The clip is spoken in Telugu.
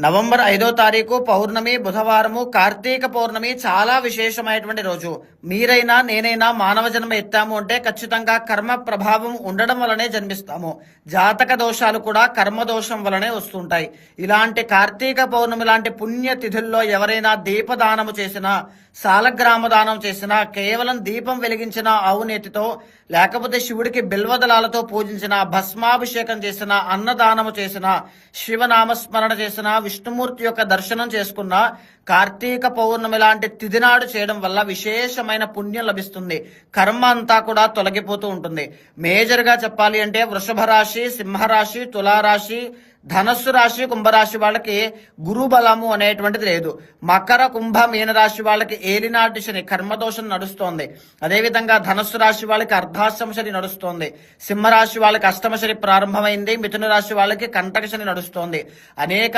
నవంబర్ 5వ తారీఖు పౌర్ణమి బుధవారము కార్తీక పౌర్ణమి చాలా విశేషమైనటువంటి రోజు. మీరైనా నేనైనా మానవ జన్మ ఎత్తాము అంటే ఖచ్చితంగా కర్మ ప్రభావం ఉండడం వలనే జన్మిస్తాము. జాతక దోషాలు కూడా కర్మ దోషం వలనే వస్తుంటాయి. ఇలాంటి కార్తీక పౌర్ణమి లాంటి పుణ్య తిథుల్లో ఎవరైనా దీపదానము చేసినా, సాలగ్రామ దానం చేసినా, కేవలం దీపం వెలిగించిన ఆవు నేతితో, లేకపోతే శివుడికి బిల్వదళాలతో పూజించిన, భస్మాభిషేకం చేసిన, అన్నదానము చేసిన, శివనామస్మరణ చేసిన, విష్ణుమూర్తి యొక్క దర్శనం చేసుకున్న కార్తీక పౌర్ణమి లాంటి తిథినాడు చేయడం వల్ల విశేషమైన పుణ్యం లభిస్తుంది. కర్మ అంతా కూడా తొలగిపోతూ ఉంటుంది. మేజర్ గా చెప్పాలి అంటే వృషభ రాశి, సింహరాశి, తులారాశి, ధనస్సు రాశి, కుంభరాశి వాళ్ళకి గురు బలము అనేటువంటిది లేదు. మకర, కుంభ, మీనరాశి వాళ్ళకి ఏలినాటి శని కర్మదోషం నడుస్తోంది. అదేవిధంగా ధనస్సు రాశి వాళ్ళకి అర్ధాష్టమ శని నడుస్తోంది. సింహరాశి వాళ్ళకి అష్టమ శని ప్రారంభమైంది. మిథున రాశి వాళ్ళకి కంటక శని నడుస్తోంది. అనేక